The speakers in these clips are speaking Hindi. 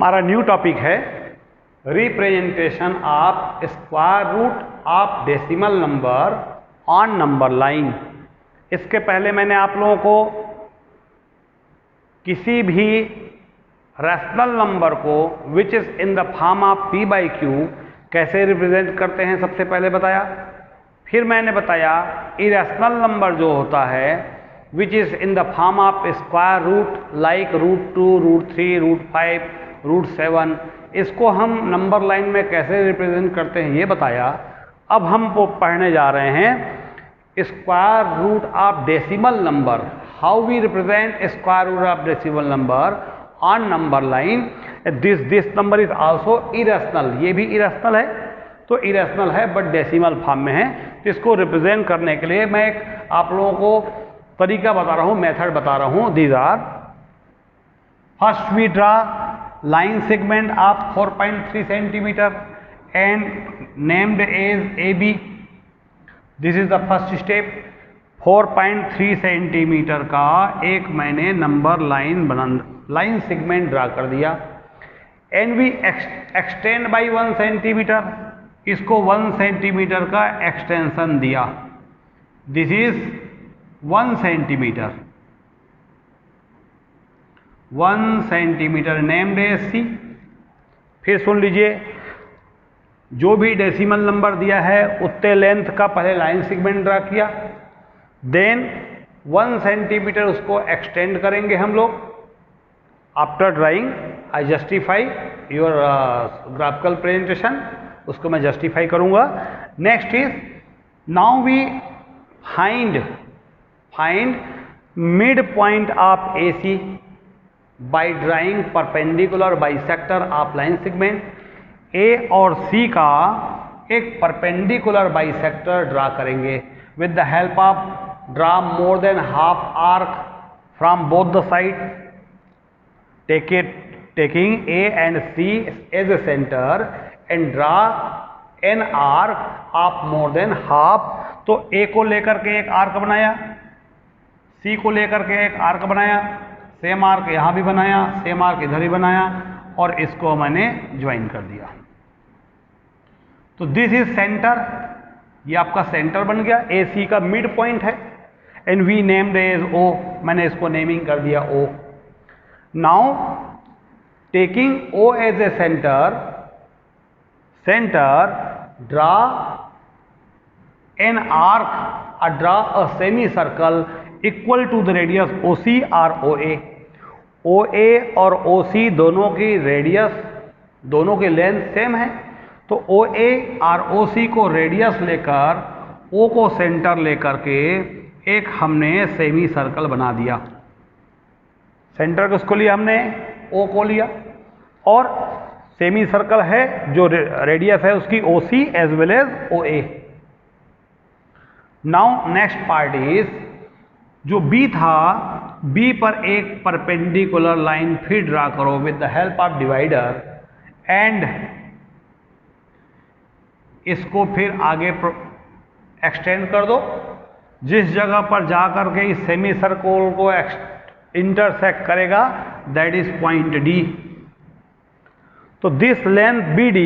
हमारा न्यू टॉपिक है representation of square root of decimal number on number line. इसके पहले मैंने आप लोगों को किसी भी रैशनल नंबर को विच is in the form of p by Q कैसे रिप्रेजेंट करते हैं सबसे पहले बताया। फिर मैंने बताया इरेशनल नंबर जो होता है which is in the form of square root like √2, √3, √5, √7, इसको हम नंबर लाइन में कैसे रिप्रेजेंट करते हैं ये बताया। अब हम वो पढ़ने जा रहे हैं square root of decimal number, how we represent square root of decimal number on number line. This number is also irrational, ये भी इरेशनल है, तो इरेशनल है बट डेसिमल फॉर्म में है। तो इसको रिप्रेजेंट करने के लिए मैं एक आप लोगों को तरीका बता रहा हूँ, मेथड बता रहा हूँ। These are, first we draw line segment of 4.3 centimeter and named as AB. This is the first step. 4.3 centimetre का एक मैंने नंबर लाइन सेगमेंट ड्रा कर दिया। And we extend by 1 centimetre, इसको 1 सेंटीमीटर का एक्सटेंशन दिया। This is 1 centimetre, 1 centimetre named as C. फिर सुन लीजिए, जो भी डेसिमल नंबर दिया है उतने लेंथ का पहले लाइन सेगमेंट ड्रा किया, देन 1 सेंटीमीटर उसको एक्सटेंड करेंगे हम लोग। After drawing I justify your graphical presentation, उसको मैं जस्टिफाई करूंगा। Next is now we find mid point of AC by drawing perpendicular bisector of line segment। A और C का एक perpendicular bisector ड्रा करेंगे with the help of draw more than half arc from both the side, taking A and C as a center and draw an arc of more than half। तो A को लेकर के एक आर्क बनाया, C को लेकर के एक आर्क बनाया, सेम आर्क यहाँ भी बनाया, सेम आर्क इधर ही बनाया और इसको मैंने ज्वाइन कर दिया। तो दिस इज सेंटर, ये आपका सेंटर बन गया। AC का मिड पॉइंट है and we named as O, मैंने इसको नेमिंग कर दिया O। Now taking O as a centre draw an arc, draw a semi circle equal to the radius OC और OA। OA और OC दोनों की रेडियस, दोनों की लेंथ सेम है, तो OA और OC को रेडियस लेकर O को सेंटर लेकर के एक हमने सेमी सर्कल बना दिया। सेंटर किसको लिया हमने? O को लिया, और सेमी सर्कल है जो रेडियस है उसकी OC as well as OA। Now next part is, जो B था, B पर एक परपेंडिकुलर लाइन फिर ड्रा करो with the help of divider and इसको फिर आगे एक्सटेंड कर दो। जिस जगह पर जाकर के इस सेमी सर्कल को इंटरसेक्ट करेगा दैट इज पॉइंट D। तो दिस लेंथ BD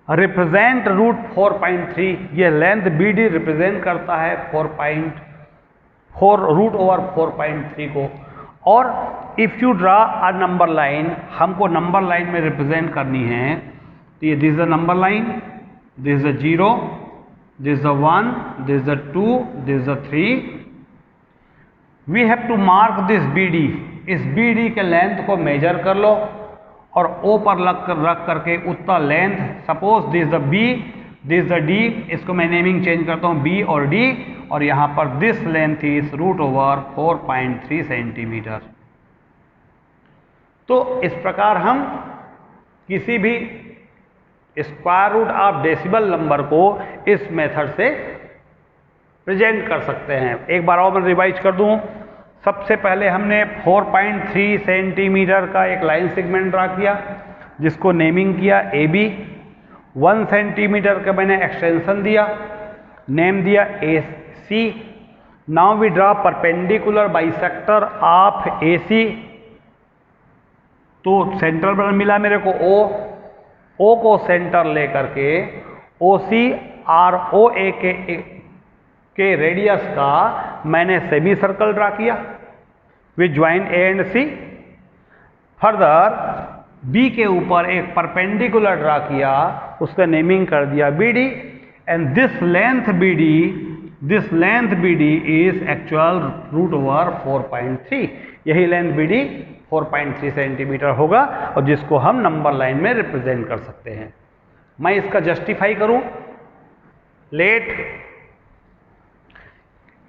रिप्रेजेंट √4.3, ये लेंथ BD रिप्रेजेंट करता है 4.4 √4.3 को। और if you draw a number line, हमको नंबर लाइन में रिप्रेजेंट करनी है, तो ये this is the number line, this is the 0, this is the 1, this is the 2, this is the 3। We have to mark this BD, इस BD के लेंथ को मेजर कर लो और O पर रख करके उतना length, suppose this the B, this the D, इसको मैं नेमिंग चेंज करता हूँ B और D, और यहाँ पर दिस लेंथ इज √4.3 सेंटीमीटर। तो इस प्रकार हम किसी भी square root of decimal number को इस मेथड से प्रेजेंट कर सकते हैं। एक बार और मैं रिवाइज कर दूँ। सबसे पहले हमने 4.3 सेंटीमीटर का एक लाइन सेगमेंट ड्रा किया जिसको नेमिंग किया AB। 1 सेंटीमीटर का मैंने एक्सटेंशन दिया, नेम दिया AC। Now we draw perpendicular bisector of AC तो सेंटर पर मिला मेरे को ओ को सेंटर लेकर के OC और OA के रेडियस का मैंने सेमी सर्कल ड्रा किया which join A and C। Further B के ऊपर एक परपेंडिकुलर ड्रा किया, उसका नेमिंग कर दिया BD, and this length BD is actual √4.3। यही लेंथ BD 4.3 सेंटीमीटर होगा और जिसको हम नंबर लाइन में रिप्रेजेंट कर सकते हैं। मैं इसका जस्टिफाई करूं, let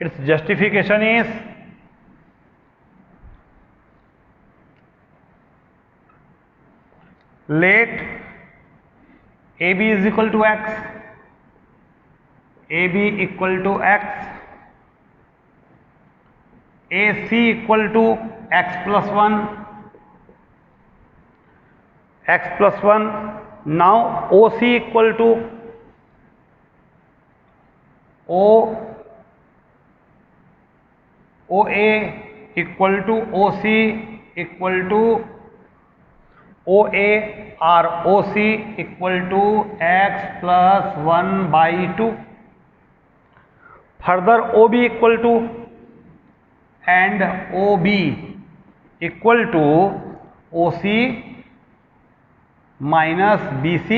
its justification is let AB is equal to X, AB equal to X, AC equal to X plus 1, X plus 1. Now OC equal to OA equal to OC equal to OA or OC equal to X plus 1/2. Further OB equal to and OB equal to OC minus BC,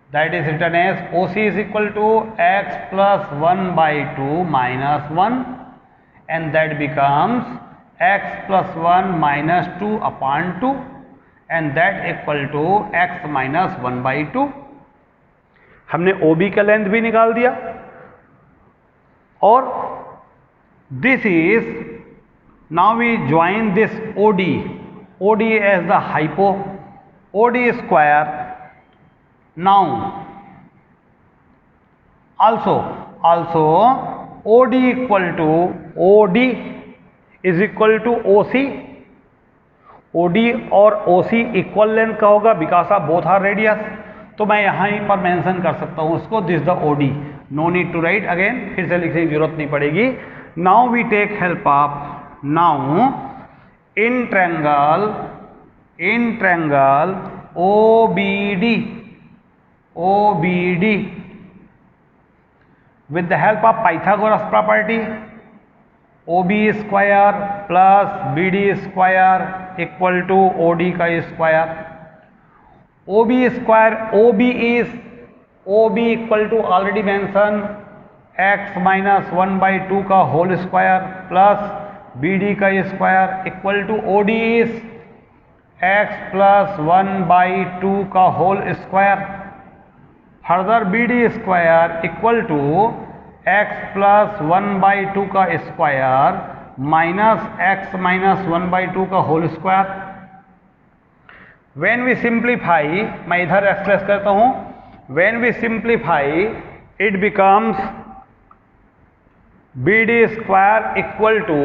that is written as OC is equal to X plus 1/2 minus 1, and that becomes X plus 1 minus 2 upon 2, and that equal to X minus 1/2. हमने OB का लेंथ भी निकाल दिया और this is now we join this OD as the hypo OD square. Now also OD equal to OD is equal to OC. OD और OC इक्वल लेंथ का होगा because of both are radius, तो मैं यहाँ पर मेंशन कर सकता हूँ उसको, this the OD, no need to write again, फिर से लिखने की जरूरत नहीं पड़ेगी। Now we take help of now in triangle OBD with the help of Pythagoras property, OB square plus BD square equal to OD का square. OB square OB equal to already mention X minus 1/2 का होल स्क्वायर प्लस BD का square equal to OD is X plus 1/2 का whole square. Further BD square equal to X plus 1/2 का स्क्वायर माइनस X माइनस 1/2 का whole square. When we simplify, मैं इधर एक्सप्रेस करता हूं, when we simplify it becomes BD square equal to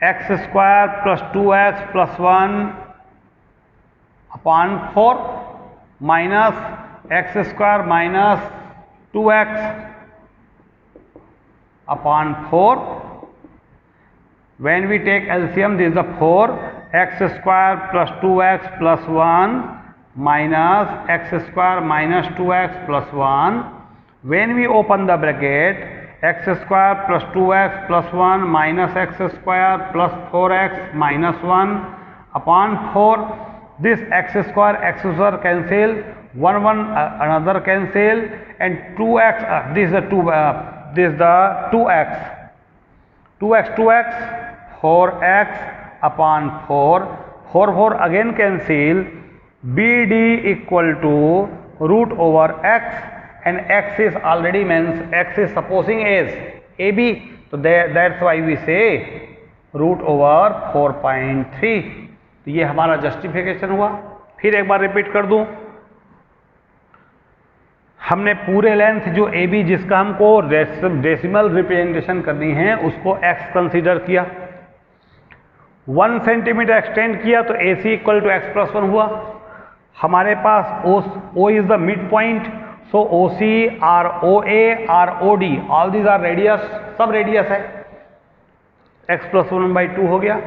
X square plus 2X plus 1 upon 4 minus X square minus 2X upon 4. When we take LCM, this is the 4, X square plus 2X plus 1 minus X square minus 2X plus 1. When we open the bracket, X square plus 2X plus 1 minus X square plus 4X minus 1 upon 4. This X square cancel, 1 another cancel, and 2X this is the 2X 4X upon 4 again cancel, BD equal to √X, and X is already means X is supposing as AB, so that's why we say √4.3। तो ये हमारा जस्टिफिकेशन हुआ। फिर एक बार रिपीट कर दूं, हमने पूरे लेंथ जो AB जिसका हमको डेसिमल रिप्रेजेंटेशन करनी है उसको X कंसीडर किया, 1 सेंटीमीटर एक्सटेंड किया तो AC equal to X plus 1 हुआ। हमारे पास O is the mid point, so OC और OA और OD all these are radius, सब रेडियस है। x प्लस 1/2 हो गया।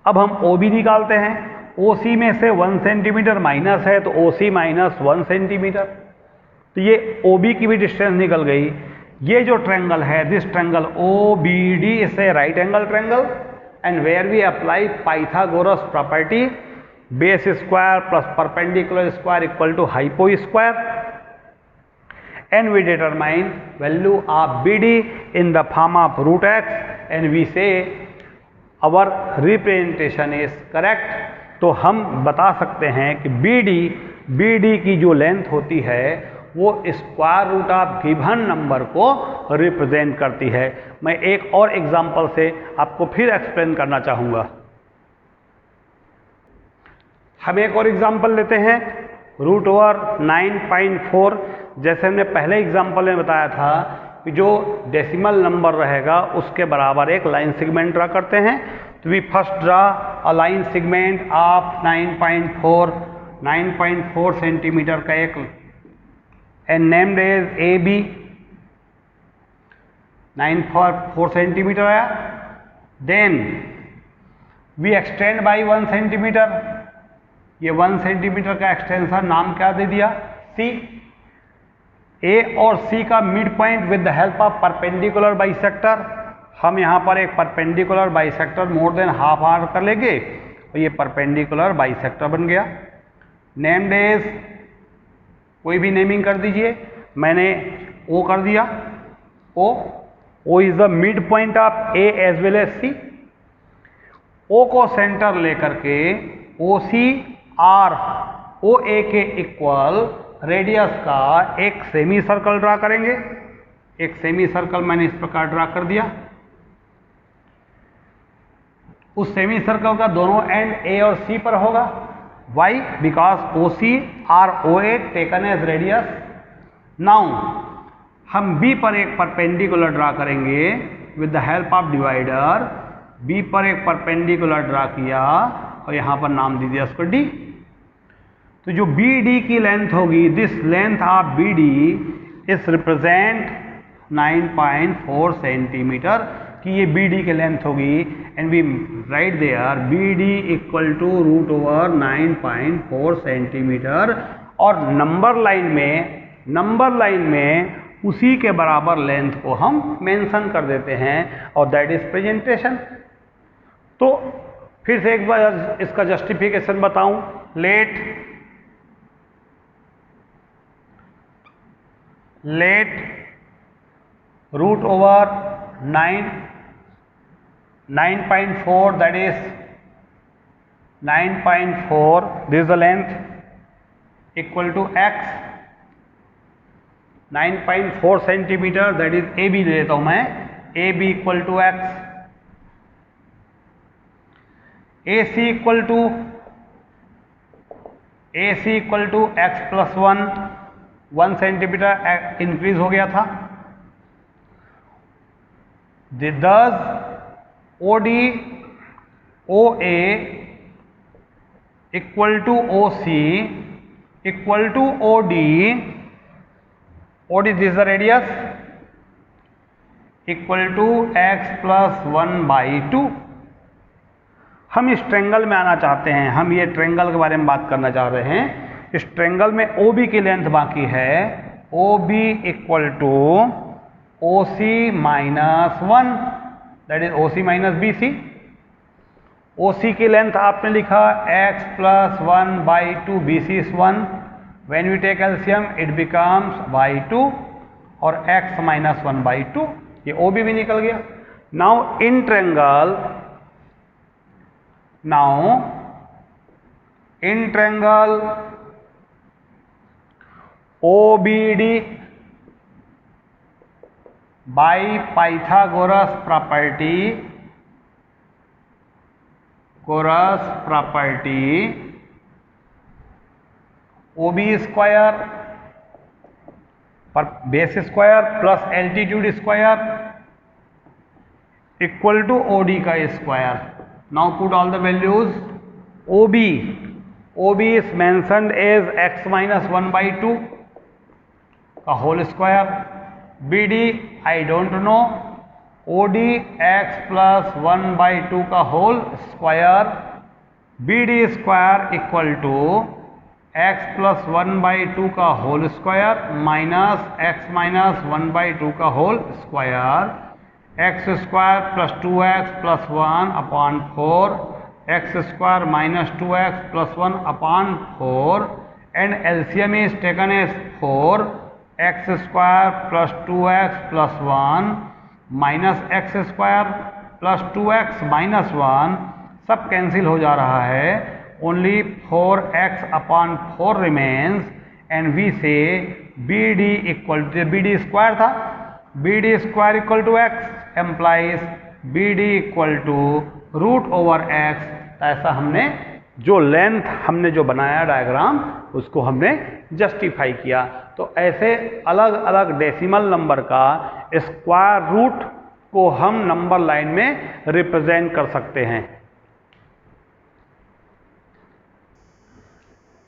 अब हम OB निकालते हैं। OC में से 1 सेंटीमीटर माइनस है तो OC माइनस 1 सेंटीमीटर, तो ये OB की भी डिस्टेंस निकल गई। ये जो ट्रायंगल है, this triangle OBD is a right angle triangle and where we apply Pythagoras property, base square plus perpendicular square equal to hypo square, and we determine value of BD in the form of root x and we say our representation is correct। तो हम बता सकते हैं कि BD की जो लेंथ होती है वो square root of given number को रिप्रेजेंट करती है। मैं एक और एग्जांपल से आपको फिर एक्सप्लेन करना चाहूँगा। हम एक और एग्जांपल लेते हैं, रूट ओवर 9.4। जैसे हमने पहले एग्जांपल में बताया था कि जो डेसिमल नंबर रहेगा उसके बराबर एक लाइन सेगमेंट ड्रा करते हैं। तो we first draw a line segment of 9.4 centimetre का एक and named as AB। 9.4 centimetre आया। Then we extend by 1 centimetre. ये 1 सेंटीमीटर का एक्सटेंशन नाम क्या दे दिया, C। A और C का mid point with the help of perpendicular bisector, हम यहाँ पर एक perpendicular bisector more than half R कर लेंगे और ये परपेंडिकुलर बाइसेक्टर बन गया। नेम्ड एज, कोई भी नेमिंग कर दीजिए, मैंने O कर दिया। O is the mid point of A as well as C। O को सेंटर लेकर के OC और OA के इक्वल रेडियस का एक सेमी सर्कल ड्रा करेंगे। एक सेमी सर्कल मैंने इस प्रकार ड्रा कर दिया। उस सेमी सर्कल का दोनों एंड A और C पर होगा। वाई? बिकॉज OC और OA taken as radius. Now हम B पर एक परपेंडिकुलर ड्रा करेंगे with the help of divider. B पर एक परपेंडिकुलर ड्रा किया और यहां पर नाम दे दिया उसको D। तो जो BD की लेंथ होगी, this length of BD is represent 9.4 centimetre कि ये BD की लेंथ होगी and we write there BD equal to root over 9.4 centimetre. और नंबर लाइन में उसी के बराबर लेंथ को हम मेंशन कर देते हैं और दैट इज प्रेजेंटेशन। तो फिर से एक बार इसका जस्टिफिकेशन बताऊं। Let root over 9.4 that is 9.4 this is the length equal to x 9.4 centimetre that is AB ले लेता हूं मैं। AB equal to x, AC equal to x plus 1 centimetre increase हो गया था। Thus OD OA equal to OC equal to OD this the radius equal to x plus 1/2। हम इस ट्रायंगल में आना चाहते हैं, हम ये ट्रायंगल के बारे में बात करना चाह रहे हैं। इस ट्रायंगल में OB की लेंथ बाकी है। OB equal to OC minus 1 that is OC minus BC। OC की लेंथ आपने लिखा x plus 1/2, BC is 1। When we take LCM it becomes by2 और x माइनस 1/2, ये OB भी निकल गया। Now in triangle OBD by Pythagoras property OB square पर base square plus altitude square equal to OD का square. Now put all the values. OB is mentioned as x minus 1/2 का whole square. BD I don't know, O D X plus 1/2 का whole square, B D square equal to X plus 1/2 का whole square minus X minus 1/2 का whole square, x square plus 2x plus 1 upon 4, X square minus 2x plus 1 upon 4, and LCM is taken as 4, X square plus 2x plus 1 minus X square plus 2x minus 1 सब कैंसिल हो जा रहा है, only 4x upon 4 remains, and we say B D equal to, B D square था, B D square equal to X implies B D equal to root over x. ऐसा हमने जो लेंथ हमने जो बनाया डायग्राम उसको हमने जस्टिफाई किया। तो ऐसे अलग अलग डेसिमल नंबर का स्क्वायर रूट को हम नंबर लाइन में रिप्रेजेंट कर सकते हैं।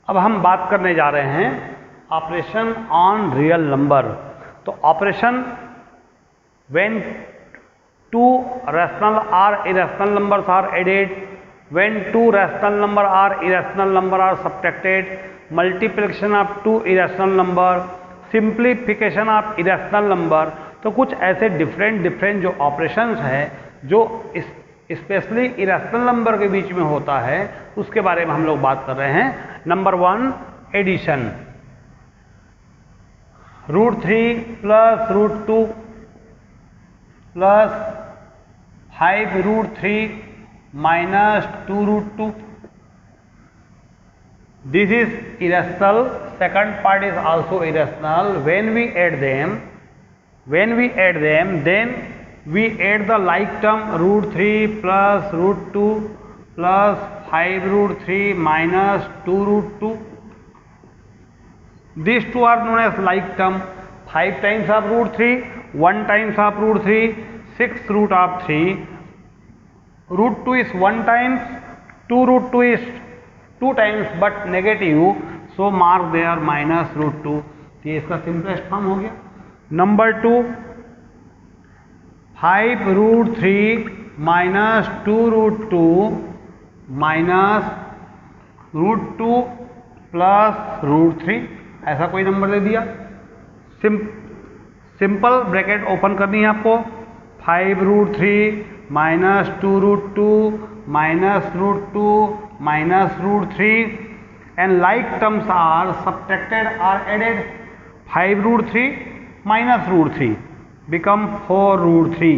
अब हम बात करने जा रहे हैं ऑपरेशन ऑन रियल नंबर। तो ऑपरेशन व्हेन टू रैशनल और irrational numbers are added, when two rational number or irrational number are subtracted, multiplication of two irrational number, simplification of irrational number। तो कुछ ऐसे डिफरेंट जो ऑपरेशंस हैं जो स्पेशली इरेशनल नंबर के बीच में होता है उसके बारे में हम लोग बात कर रहे हैं। Number 1 addition, √3 plus √2 plus 5√3 minus 2√2, this is irrational, second part is also irrational, when we add them then we add the like term √3 plus √2 plus 5√3 minus 2√2, these two are known as like term, 5 times of √3, 1 times of √3, 6 root of 3, √2 is 1 times, 2√2 is 2 times but negative, so mark there minus √2। ये इसका सिंपलेस्ट फॉर्म हो गया। नंबर 2 5√3 माइनस 2√2 माइनस √2 प्लस √3, ऐसा कोई नंबर दे दिया। सिंपल ब्रैकेट ओपन करनी है आपको, 5√3 minus 2√2 minus √2 minus √3 and like terms are subtracted or added, 5√3 minus √3 become 4√3,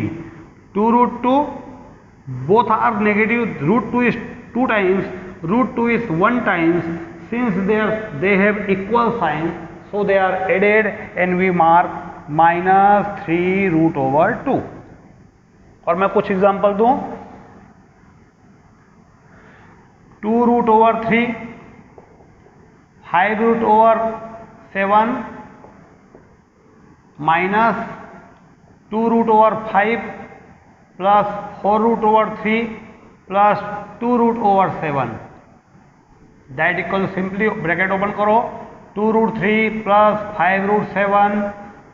2√2 both are negative, √2 is 2 times, √2 is 1 times, since they have equal sign so they are added and we mark minus 3√2। और मैं कुछ एग्जांपल दूं, 2√3, 5√7 minus 2√5 plus 4√3 plus 2√7, that equal, simply bracket open करो, 2√3 plus 5√7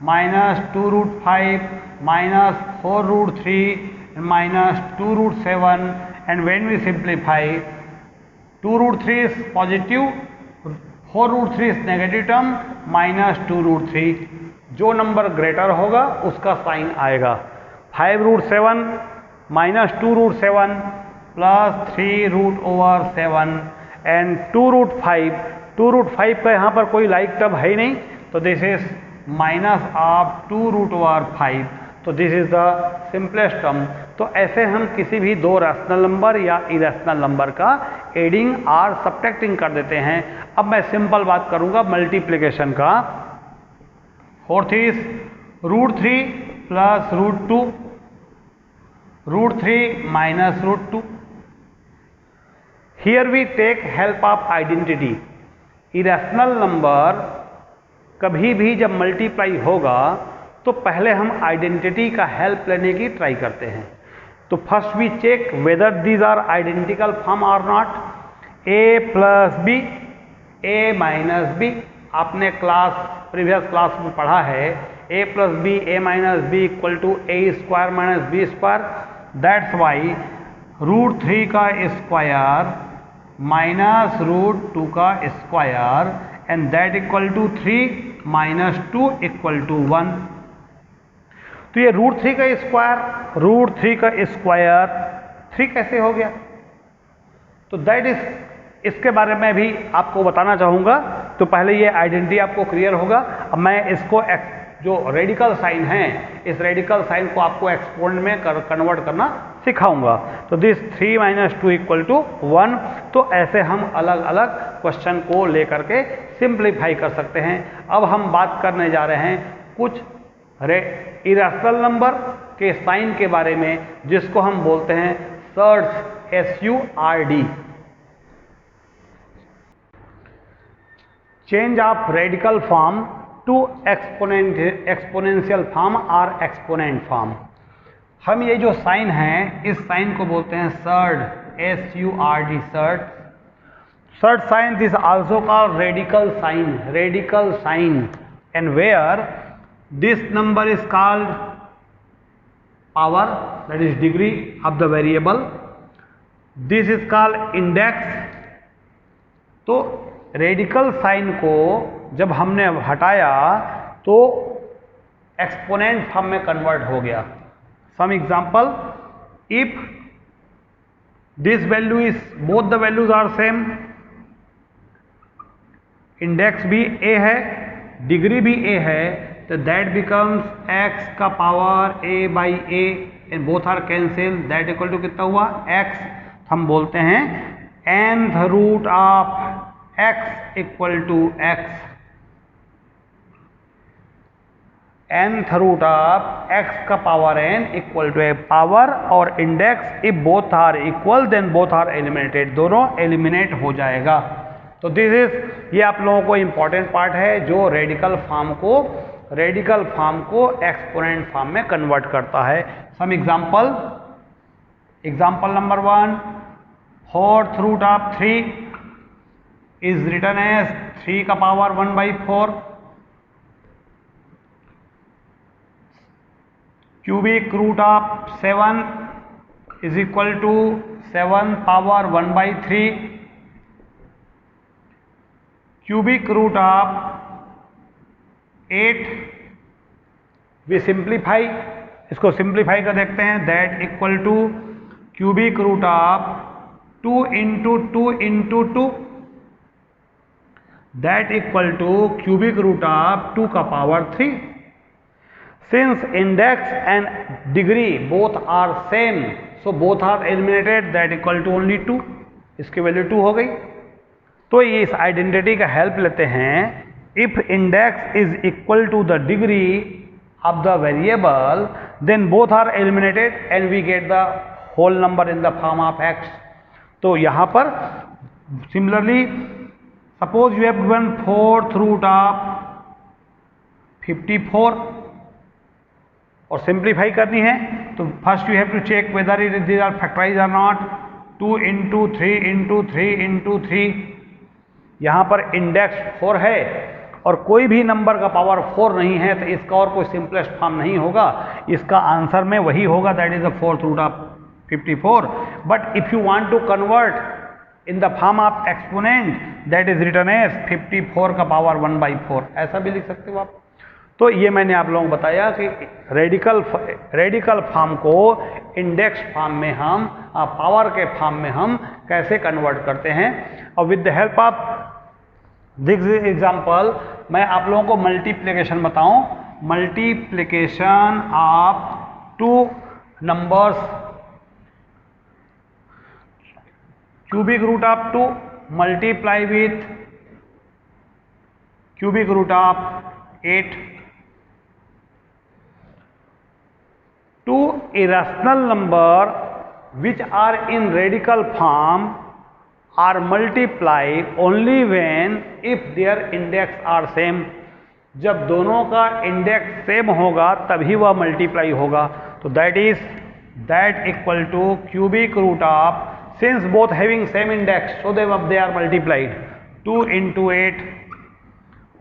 minus 2√5 minus 4√3 minus 2√7, and when we simplify 2√3 is positive, 4√3 is negative term, minus 2√3, जो नंबर ग्रेटर होगा उसका साइन आएगा। 5√7 माइनस 2√7 प्लस 3√7 एंड 2√5 का यहाँ पर कोई लाइक टर्म है ही नहीं, तो दिस इज माइनस ऑफ 2√5, तो this is the simplest term. तो ऐसे हम किसी भी दो रैशनल नंबर या इरेशनल नंबर का एडिंग और सब्ट्रैक्टिंग कर देते हैं। अब मैं सिंपल बात करूंगा मल्टीप्लिकेशन का। 4th is √3 plus √2, √3 minus √2। Here we take help of identity. Irrational number कभी भी जब मल्टीप्लाई होगा तो पहले हम आइडेंटिटी का हेल्प लेने की ट्राई करते हैं। तो first we check whether these are identical form or not. a plus b, a minus b, आपने प्रीवियस क्लास में पढ़ा है a plus b, a minus b equal to a square minus b square. That's why root 3 का स्क्वायर माइनस रूट 2 का square and that equal to 3 minus 2 equal to 1. तो ये रूट 3 का स्क्वायर 3 कैसे हो गया? तो दैट इज, इसके बारे में भी आपको बताना चाहूँगा. तो पहले ये आइडेंटिटी आपको क्लियर होगा. अब मैं इसको जो रेडिकल साइन है, इस रेडिकल साइन को आपको एक्सपोनेंट में कन्वर्ट करना सिखाऊंगा. तो दिस 3 माइनस 2 इक्वल टू 1. तो ऐसे हम अलग अलग क्वेश्चन को लेकर के सिंप्लीफाई कर सकते हैं. अब हम बात करने जा रहे हैं कुछ इरेशनल नंबर के साइन के बारे में, जिसको हम बोलते हैं surds, SURD. Change of radical form to exponential form और एक्सपोनेंट फॉर्म. हम ये जो साइन है, इस साइन को बोलते हैं surd, SURD, surd. Surd sign this also called radical sign, and where this number is called power, that is degree of the variable. This is called index. तो रेडिकल साइन को जब हमने हटाया तो एक्सपोनेंट फॉर्म में कन्वर्ट हो गया. Some example, if this value is, both the values are same, index भी a है, डिग्री भी a है, तो दैट बिकम्स x का power a by a and both are cancel. That equal to कितना हुआ? x. हम बोलते हैं nth root of x equal to x. nth root of x का power n equal to power और index, if both are equal then both are eliminated, दोनों एलिमिनेट हो जाएगा. तो दिस इज, ये आप लोगों को इंपॉर्टेंट पार्ट है जो रेडिकल फॉर्म को एक्सपोनेंट फॉर्म में कन्वर्ट करता है. Some example number 1, fourth root of 3 is written as 3 का power 1/4. Cubic root of 7 is equal to 7 power 1/3. Cubic root of 8, we simplify, इसको सिंप्लीफाई कर देखते हैं. That equal to cubic root of 2 into 2 into 2, that equal to cubic root of 2 का power 3. Since index and degree both are same, so both are eliminated, that equal to only 2. इसकी वैल्यू 2 हो गई. तो ये इस आइडेंटिटी का हेल्प लेते हैं. If index is equal to the degree of the variable, then both are eliminated and we get the whole number in the form of x. तो यहाँ पर similarly, suppose you have given fourth root of 54 और सिंप्लीफाई करनी है. तो first you have to check whether it these are factorise or not. 2 into 3 into 3 into 3, यहाँ पर इंडेक्स 4 है और कोई भी नंबर का पावर 4 नहीं है, तो इसका और कोई सिंपलेस्ट फॉर्म नहीं होगा. इसका आंसर में वही होगा, that is the fourth root of 54. But if you want to convert in the form of exponent, that is written as 54 का पावर 1/4, ऐसा भी लिख सकते हो आप. तो ये मैंने आप लोगों को बताया कि रेडिकल फॉर्म को इंडेक्स फॉर्म में हम, पावर के फॉर्म में हम कैसे कन्वर्ट करते हैं. और with the help of this example मैं आप लोगों को मल्टीप्लिकेशन बताऊं. Multiplication of 2 numbers, cubic root of 2 multiply with cubic root of 8. Two irrational number which are in radical form are multiplied only when if their index are same. जब दोनों का इंडेक्स सेम होगा तभी वह मल्टीप्लाई होगा. तो that equal to cubic root of, since both having same index, so they are multiplied. 2 into 8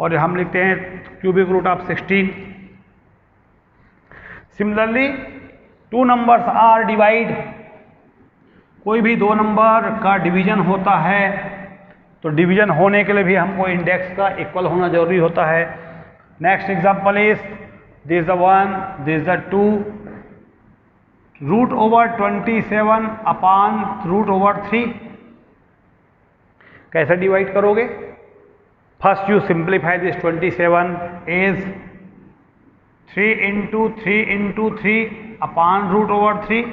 और हम लिखते हैं cubic root of 16. Similarly two numbers are divide, कोई भी दो नंबर का डिवीजन होता है तो डिवीजन होने के लिए भी हमको इंडेक्स का इक्वल होना जरूरी होता है। Next example is this is the 1, this is the 2, root over 27 upon root over 3। कैसे डिवाइड करोगे? First you simplify this 27 is 3 into 3 into 3 upon root over 3।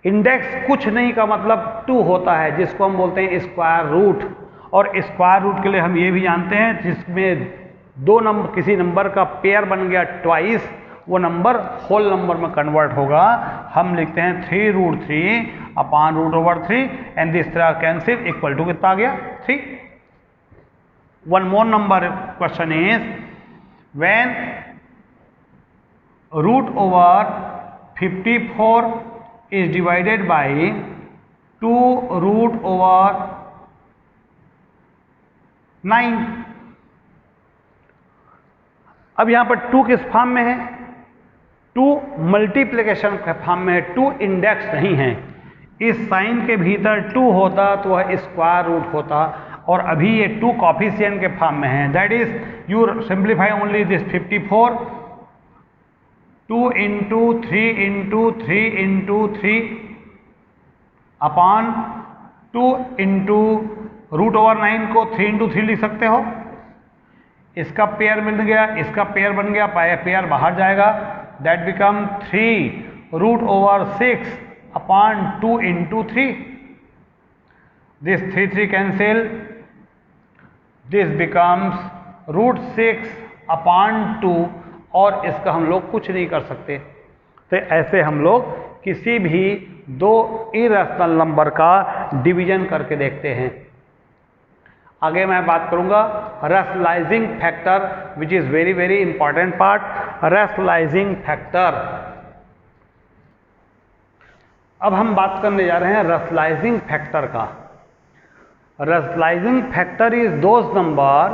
Index कुछ नहीं का मतलब 2 होता है, जिसको हम बोलते हैं स्क्वायर रूट। और स्क्वायर रूट के लिए हम ये भी जानते हैं जिसमें दो नंबर, किसी नंबर का पेयर बन गया ट्वाइस, वो नंबर होल नंबर में कन्वर्ट होगा। हम लिखते हैं 3 root 3 upon root over 3 and this तरह कैंसिल इक्वल टू कितना आ गया? 3। One more number question is when root over 54 is divided by 2 root over 9। अब यहां पर 2 किस फॉर्म में है? 2 मल्टीप्लिकेशन के फॉर्म में है, 2 इंडेक्स नहीं है। इस साइन के भीतर 2 होता तो वह स्क्वायर रूट होता, और अभी ये 2 कॉफिशिएंट के फॉर्म में है। That is you simplify only this 54, 2 into 3 into 3 into 3 upon 2 into root over 9 को 3 इंटू 3 लिख सकते हो। इसका पेयर मिल गया, इसका पेयर बन गया, पेयर बाहर जाएगा, that become 3 root over 6 upon 2 into 3। This 3 cancel, this becomes root 6 upon 2, और इसका हम लोग कुछ नहीं कर सकते। तो ऐसे हम लोग किसी भी दो इरेशनल नंबर का डिवीजन करके देखते हैं। आगे मैं बात करूंगा rationalising factor, which is very very important part. Rationalising factor, अब हम बात करने जा रहे हैं रैशनलाइजिंग फैक्टर का। Rationalising factor is those number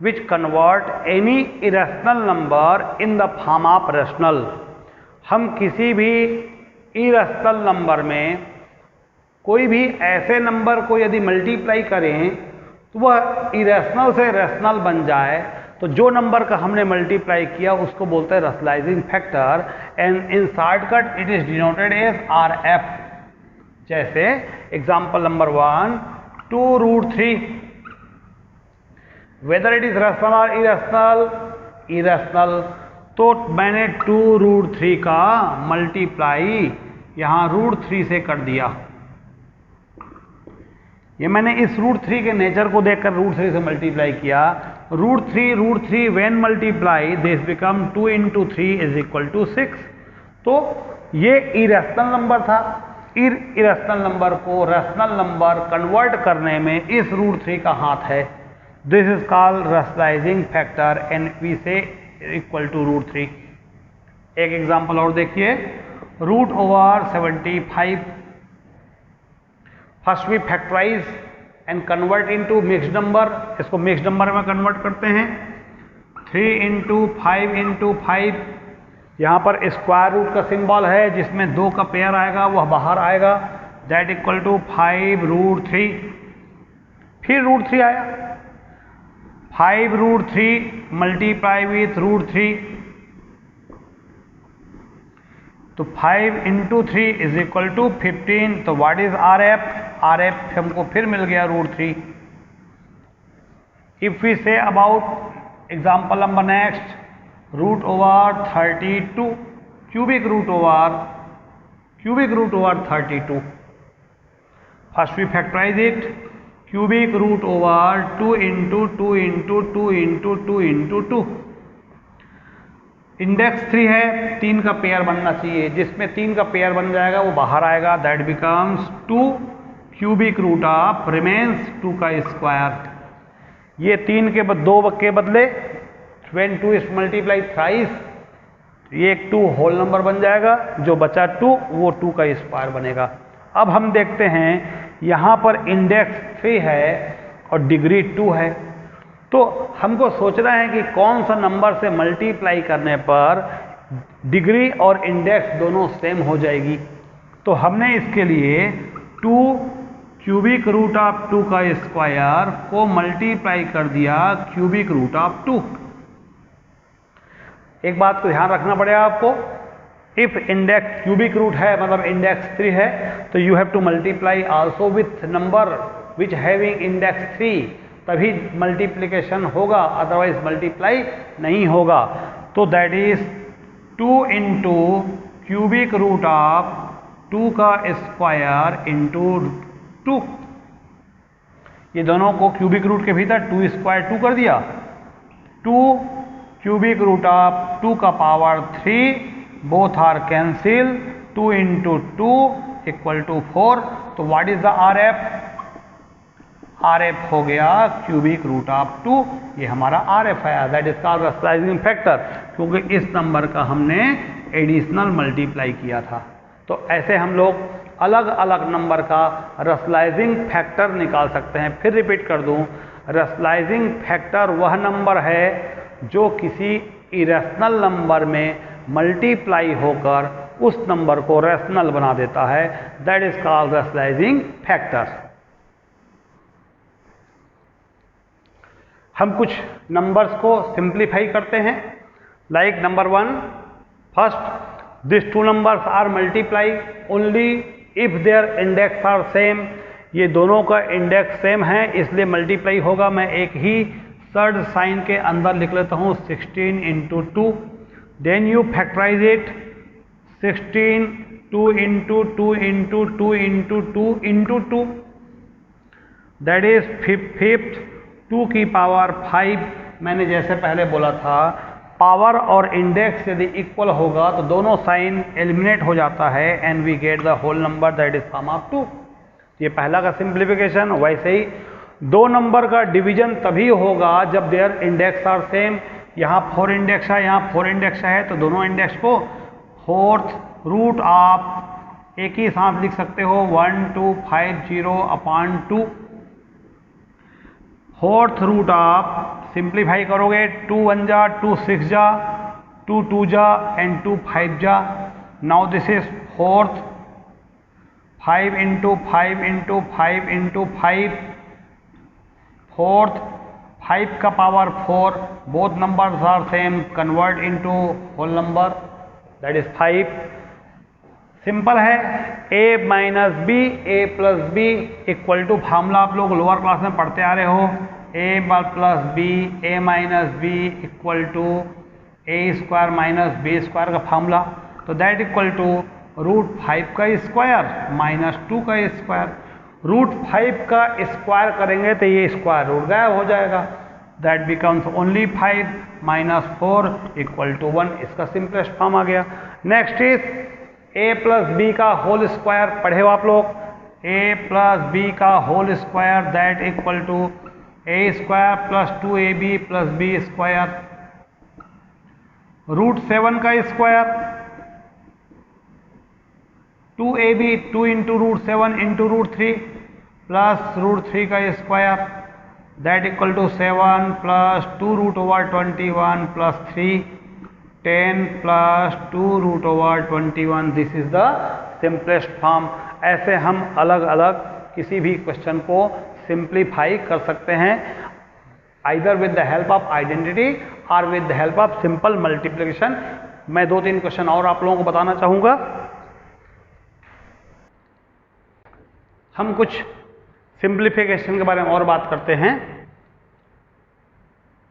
which convert any irrational number in the form of rational। हम किसी भी irrational नंबर में कोई भी ऐसे नंबर को यदि मल्टीप्लाई करें तो वह इरेशनल से रैशनल बन जाए, तो जो नंबर का हमने मल्टीप्लाई किया उसको बोलते हैं rationalising factor, and in shortcut it is denoted as RF। जैसे example number 1, 2 root 3, whether it is rational और इरेशनल, इरेशनल, तो मैंने 2 रूट 3 का मल्टीप्लाई यहां रूट 3 से कर दिया। ये मैंने इस रूट 3 के नेचर को देखकर रूट 3 से मल्टीप्लाई किया। Root 3 when multiply this become 2 into 3 is equal to 6। तो ये इरेशनल नंबर था। इरेशनल नंबर को रैशनल नंबर कन्वर्ट करने में इस रूट 3 का हाथ है। This is called rationalising factor and we say equal to root 3। एक एग्जांपल और देखिए, root over 75। First we factorise and convert into mixed number. इसको मिक्स्ड नंबर में कन्वर्ट करते हैं। 3 इंटू 5 इंटू 5, यहाँ पर स्क्वायर रूट का सिंबल है जिसमें 2 का पेयर आएगा, वह बाहर आएगा, दैट इक्वल टू 5 रूट 3। फिर रूट 3 आया, 5 रूट 3 मल्टीप्लाई विथ रूट 3, तो 5 इंटू 3 इज इक्वल टू 15। तो व्हाट इज RF? RF हमको फिर मिल गया root 3। If we say about example number next, root over 32, cubic root over 32। First we factorise it, cubic root over 2 into 2 into 2 into 2 into 2। Index 3 है, 3 का पेयर बनना चाहिए, जिसमें 3 का पेयर बन जाएगा वो बाहर आएगा, that becomes 2 cubic root of remains 2 का स्क्वायर। ये 3 के 2 के बदले व्हेन 2 इज मल्टीप्लाई थ्राइस, ये एक 2 होल नंबर बन जाएगा, जो बचा 2 वो 2 का स्क्वायर बनेगा। अब हम देखते हैं यहाँ पर इंडेक्स 3 है और डिग्री 2 है, तो हमको सोचना है कि कौन सा नंबर से मल्टीप्लाई करने पर डिग्री और इंडेक्स दोनों सेम हो जाएगी। तो हमने इसके लिए 2 क्यूबिक रूट ऑफ 2 का स्क्वायर को मल्टीप्लाई कर दिया क्यूबिक रूट ऑफ 2। एक बात को ध्यान रखना पड़ेगा आपको, इफ इंडेक्स क्यूबिक रूट है मतलब इंडेक्स 3 है, तो you have to multiply also with number which having index 3, तभी मल्टीप्लिकेशन होगा, अदरवाइज मल्टीप्लाई नहीं होगा। तो that is 2 into cubic root of 2 का स्क्वायर इंटू 2। ये दोनों को क्यूबिक रूट के भीतर 2 स्क्वायर 2 कर दिया। 2 क्यूबिक रूट ऑफ 2 का power 3, both are cancel, 2 into 2 equal to 4। तो what is the R F? R F हो गया क्यूबिक रूट ऑफ 2। ये हमारा आर एफ है, that is called rationalising factor, क्योंकि इस नंबर का हमने एडिशनल मल्टीप्लाई किया था। तो ऐसे हम लोग अलग अलग नंबर का रैशनलाइजिंग फैक्टर निकाल सकते हैं। फिर रिपीट कर दूं, रैशनलाइजिंग फैक्टर वह नंबर है जो किसी इरेशनल नंबर में मल्टीप्लाई होकर उस नंबर को रैशनल बना देता है, that is called rationalising factor. हम कुछ नंबर्स को सिंप्लीफाई करते हैं, like number 1, first this 2 numbers are multiply only if their index are same. ये दोनों का इंडेक्स सेम है इसलिए मल्टीप्लाई होगा। मैं एक ही थर्ड साइन के अंदर लिख लेता हूँ 16 into 2, then you factorise it 16 2 into 2 into 2 into 2 into 2, that is fifth 2 की पावर 5। मैंने जैसे पहले बोला था, पावर और इंडेक्स यदि इक्वल होगा तो दोनों साइन एलिमिनेट हो जाता है and we get the whole number that is sum of 2। ये पहला का सिंप्लीफिकेशन। वैसे ही 2 नंबर का डिवीजन तभी होगा जब देयर इंडेक्स आर सेम। यहाँ 4 इंडेक्स है, यहाँ 4 इंडेक्स है, तो दोनों इंडेक्स को 4th रूट आप एक ही साथ लिख सकते हो 1250/2। 4th रूट आप सिंप्लीफाई करोगे 2 1 जा 2 6 जा 2 2 जा एंड 2 5 जा। Now this is 4th 5 into 5 into 5 into 5, 4th 5 का power 4, both numbers are same, convert into whole number that is 5। Simple है, a minus b a plus b equal to, formula आप लोग लोअर क्लास में पढ़ते आ रहे हो, a plus b a minus b equal to a square minus b square का फार्मूला। तो दैट इक्वल टू √5 का स्क्वायर माइनस 2 का स्क्वायर। √5 का स्क्वायर करेंगे तो ये स्क्वायर रूट गायब हो जाएगा, that becomes only 5 minus 4 equal to 1। इसका सिंपलेस्ट फॉर्म आ गया। Next is a plus b का होल स्क्वायर, पढ़े हो आप लोग, a प्लस बी का whole square that equal to a square plus 2ab plus b square. √7 का square 2ab 2 into √7 into √3 plus √3 का square that equal to 7 plus 2√21 plus 3 10 plus 2√21। This is the simplest form. ऐसे हम अलग अलग किसी भी क्वेश्चन को सिंप्लीफाई कर सकते हैं, either with the help of identity और with the help of simple multiplication. मैं 2-3 क्वेश्चन और आप लोगों को बताना चाहूंगा। हम कुछ सिंप्लीफिकेशन के बारे में और बात करते हैं।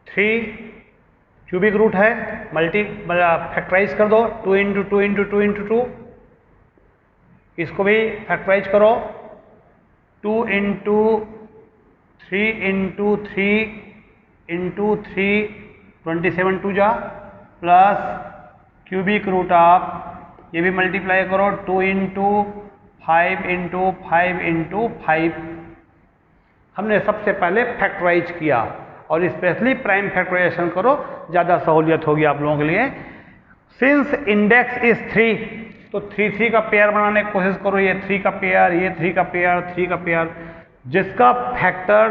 3 क्यूबिक रूट है, फैक्टराइज कर दो 2 इंटू 2 इंटू 2 इंटू 2, इसको भी फैक्टराइज करो 2 इंटू 3 इंटू 3 इंटू 3 27 2 जा प्लस क्यूबिक रूट ऑफ, ये भी मल्टीप्लाई करो 2 इंटू 5 इंटू 5 इंटू 5। हमने सबसे पहले फैक्टराइज किया और स्पेशली प्राइम फैक्टराइजेशन करो, ज़्यादा सहूलियत होगी आप लोगों के लिए। सिंस इंडेक्स इज 3, तो 3 का पेयर बनाने की कोशिश करो, ये 3 का पेयर, ये 3 का पेयर, 3 का पेयर, जिसका फैक्टर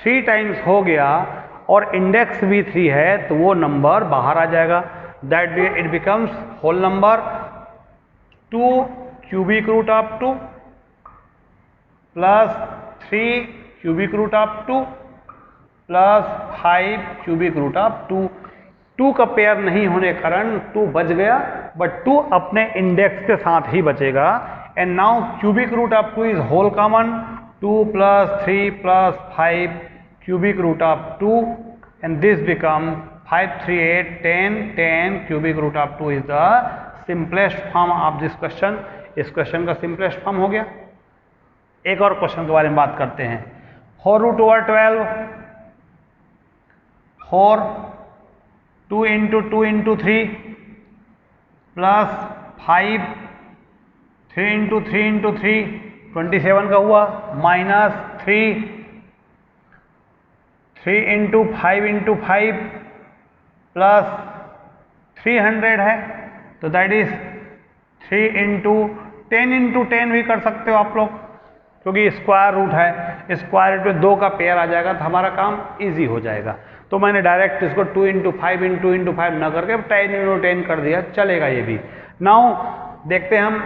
3 टाइम्स हो गया और इंडेक्स भी 3 है तो वो नंबर बाहर आ जाएगा। That it becomes whole number 2 cubic root of 2 plus 3 cubic root of 2 plus 5 cubic root of 2। 2 का पेयर नहीं होने के कारण 2 बच गया, बट 2 अपने इंडेक्स के साथ ही बचेगा। And now cubic root of 2 is whole common, 2 plus 3 plus 5 cubic root of 2 and this become 5 3 8 10 10 cubic root of 2 is the simplest form of this question। इस क्वेश्चन का सिंपलेस्ट फॉर्म हो गया। एक और क्वेश्चन के बारे में बात करते हैं। 4 root over 12 4 2 into 2 into 3 plus 5 3 into 3 into 3 27 का हुआ, माइनस 3 3 इंटू 5 इंटू 5 प्लस 300 है, तो दैट इज 3 इंटू 10 भी कर सकते हो आप लोग, क्योंकि स्क्वायर रूट है। स्क्वायर रूट में 2 का पेयर आ जाएगा तो हमारा काम इजी हो जाएगा। तो मैंने डायरेक्ट इसको 2 इंटू 5 इंटू 5 न करके 10 इंटू 10 कर दिया, चलेगा ये भी। नाउ देखते हैं हम,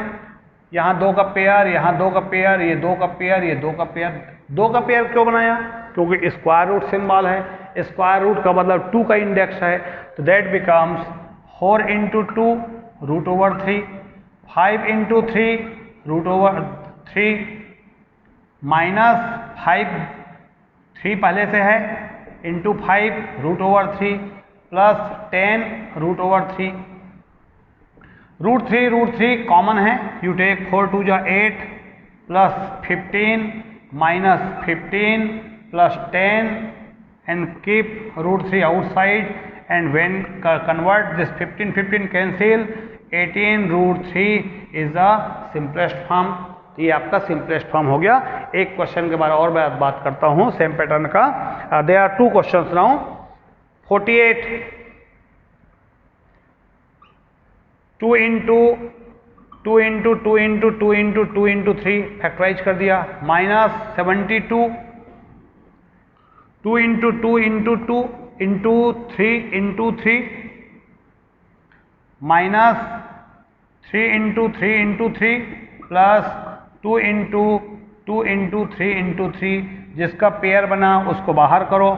यहाँ 2 का पेयर, यहाँ 2 का पेयर, ये 2 का पेयर, ये 2 का पेयर। 2 का पेयर क्यों बनाया? क्योंकि स्क्वायर रूट सिंबल है, स्क्वायर रूट का मतलब 2 का इंडेक्स है, तो that becomes 4 into 2 root over 3, 5 into 3 root over 3, minus 5 3 पहले से है into 5 root over 3 plus 10 root over 3। Root 3 common है, यू टेक 4 2 जा 8 plus 15 minus 15 plus 10 and keep root 3 outside, and when convert this 15 cancel, 18 root 3 is the simplest form। तो ये आपका सिंपलेस्ट फॉर्म हो गया। एक क्वेश्चन के बारे में और मैं बात करता हूँ सेम पैटर्न का। There are 2 questions now. 48 2 into 2 into 2 into 2 into 2 into 3 factorise कर दिया, minus 72 2 into 2 into 2 into 3 into 3 minus 3 into 3 into 3 plus 2 into 2 into 3 into 3। जिसका पेयर बना उसको बाहर करो,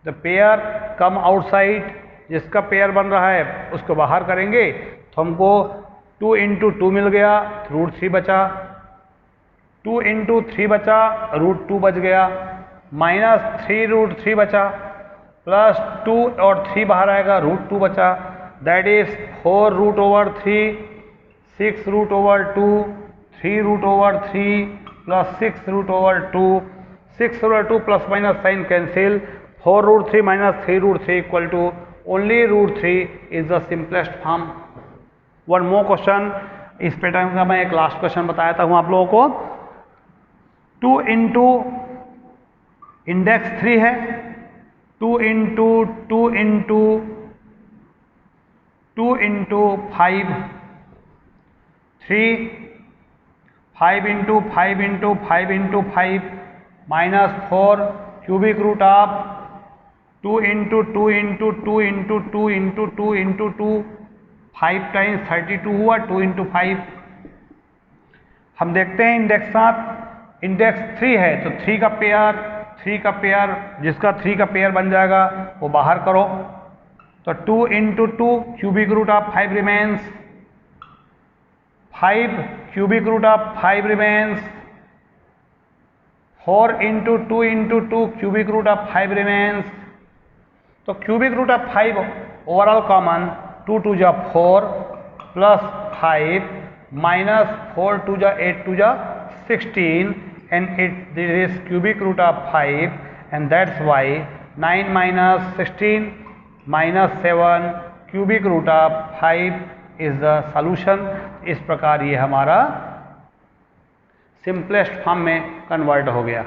द पेयर कम आउटसाइड। जिसका पेयर बन रहा है उसको बाहर करेंगे तो हमको 2 इंटू 2 मिल गया, रूट 3 बचा, 2 इंटू 3 बचा, रूट 2 बच गया, माइनस 3 रूट 3 बचा, प्लस 2 और 3 बाहर आएगा, रूट 2 बचा, that is 4 root over 3, 6 root over 2, 3 root over 3 plus 6 root over 2, 6 over 2 plus minus sign cancel, 4 root 3 minus 3 root 3 equal to only root 3 is the simplest form. One more question, इस पैटर्न का मैं एक लास्ट क्वेश्चन बताया था हूँ आप लोगों को। 2 इंटू इंडेक्स 3 है, 2 into 2 into 2 into 5 3, 5 into 5 into 5 into 5 minus 4 cubic root of 2 into 2 into 2 into 2 into 2 into 2 5 times 32 हुआ, 2 इंटू 5। हम देखते हैं इंडेक्स साथ, इंडेक्स 3 है तो 3 का पेयर, जिसका 3 का पेयर बन जाएगा वो बाहर करो, तो 2 into 2 cubic root of 5 remains, 5 cubic root of 5 remains, 4 into 2 cubic root of 5 remains. तो cubic root of 5 overall common, 2 2 जा 4 प्लस 5 माइनस 4 2 जा 8 2 जा 16 and this is cubic root of 5 and that's why 9 minus 16 minus 7 cubic root of 5 is the solution। इस प्रकार ये हमारा सिंपलेस्ट फॉर्म में कन्वर्ट हो गया।